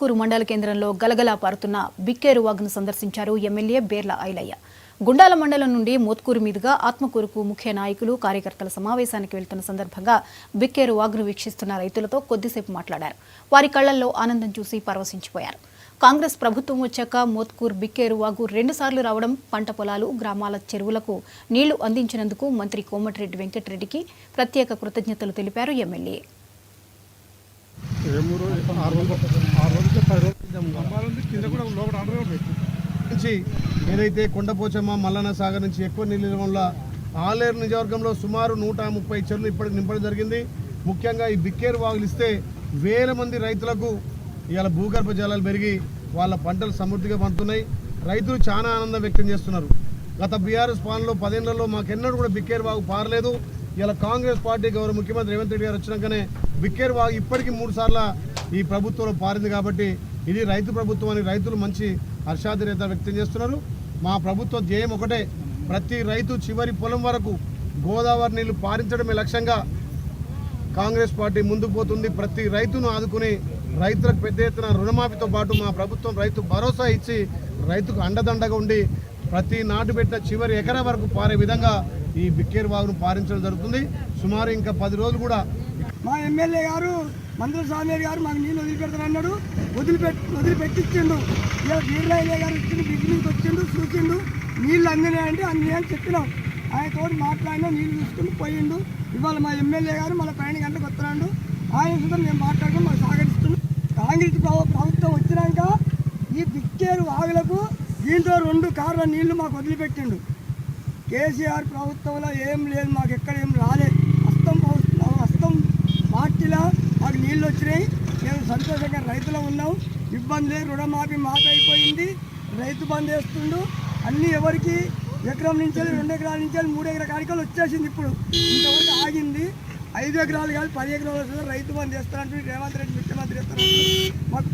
కూరు మండల కేంద్రంలో గలగలా పారుతున్న బిక్కేరు వాగును సందర్శించారు ఎమ్మెల్యే బేర్ల ఐలయ్య. గుండాల మండలం నుండి మోత్కూరు మీదుగా ఆత్మకూరుకు ముఖ్య నాయకులు కార్యకర్తల సమావేశానికి వెళ్తున్న సందర్భంగా బిక్కేరు వాగును వీక్షిస్తున్న రైతులతో కొద్దిసేపు మాట్లాడారు. వారి కళ్లల్లో ఆనందం చూసి పరవశించిపోయారు. కాంగ్రెస్ ప్రభుత్వం వచ్చాక మోత్కూరు బిక్కేరు వాగు 2 సార్లు రావడం, పంట పొలాలు, గ్రామాల చెరువులకు నీళ్లు అందించినందుకు మంత్రి కోమటిరెడ్డి వెంకటరెడ్డికి ప్రత్యేక కృతజ్ఞతలు తెలిపారు ఎమ్మెల్యే. ఏదైతే కొండపోచమ్మ మల్లన్న సాగర్ నుంచి ఎక్కువ నీళ్ళ వల్ల ఆలేరు నియోజకవర్గంలో సుమారు 130 చెరువులు ఇప్పటికి నింపడం జరిగింది. ముఖ్యంగా ఈ బిక్కేరు వాగులు ఇస్తే వేల మంది రైతులకు ఇవాళ భూగర్భ జలాలు పెరిగి వాళ్ళ పంటలు సమృద్ధిగా పండుతున్నాయి. రైతులు చాలా ఆనందం వ్యక్తం చేస్తున్నారు. గత బీఆర్ఎస్ పాలనలో 10 ఏళ్లలో మాకెన్నడూ కూడా బిక్కేరు వాగు పారలేదు. ఇలా కాంగ్రెస్ పార్టీ గౌరవ ముఖ్యమంత్రి రేవంత్ రెడ్డి గారు వచ్చినాకనే బిక్కేరు వాగు ఇప్పటికీ 3 సార్లు ఈ ప్రభుత్వంలో పారింది. కాబట్టి ఇది రైతు ప్రభుత్వం అని రైతులు మంచి హర్షాతిరేత వ్యక్తం చేస్తున్నారు. మా ప్రభుత్వ ధ్యేయం ఒకటే, ప్రతి రైతు చివరి పొలం వరకు గోదావరి నీళ్లు పారించడమే లక్ష్యంగా కాంగ్రెస్ పార్టీ ముందుకు పోతుంది. ప్రతి రైతును ఆదుకుని రైతులకు పెద్ద ఎత్తున రుణమాఫీతో పాటు మా ప్రభుత్వం రైతు భరోసా ఇచ్చి రైతుకు అండదండగా ఉండి ప్రతి నాటు పెట్టిన చివరి ఎకరా వరకు పారే విధంగా ఈ బిక్కేరు వాగును పారించడం జరుగుతుంది. సుమారు ఇంకా 10 రోజులు కూడా మా ఎమ్మెల్యే గారు మంత్రుల స్వామి గారు మాకు నీళ్ళు వదిలిపెడతానన్నాడు. వదిలిపెట్టించిండు. ఇలా వీర్లయ్య గారు ఇచ్చిండు, బిజినెస్ వచ్చిండు, చూసిండు, నీళ్ళు అందినాయంటే అన్నీ అని చెప్పినాం. ఆయనతో మాట్లాడినా నీళ్ళు చూసుకుని పోయిండు. ఇవాళ మా ఎమ్మెల్యే గారు మళ్ళీ 12 గంటలకు వస్తున్నాడు. ఆయన సుధా మేము మాట్లాడుకుని మాకు సహకరిస్తున్నాం. కాంగ్రెస్ ప్రభుత్వం వచ్చినాక ఈ బిక్కేరు వాగులకు దీంట్లో 2 కార్ల నీళ్లు మాకు వదిలిపెట్టిండు. కేసీఆర్ ప్రభుత్వంలో ఏం లేదు, మాకు ఎక్కడ ఏం రాలేదు. హస్తం పార్టీలో మాకు నీళ్ళు వచ్చినాయి. మేము సంతోషంగా రైతులు ఉన్నాం. ఇబ్బంది లేదు. రుణమాఫీ మాట అయిపోయింది. రైతు బంద్ వేస్తుండు. అన్నీ ఎవరికి ఎకరం నుంచి 2 ఎకరాల నుంచి 3 ఎకరాల కాడికలు వచ్చేసింది. ఇప్పుడు ఇంతవరకు ఆగింది. 5 ఎకరాలు కాదు 10 ఎకరాలు రైతు బంద్ చేస్తారంటే రేవంత్ రెడ్డి ముఖ్యమంత్రి చేస్తారంటే మాకు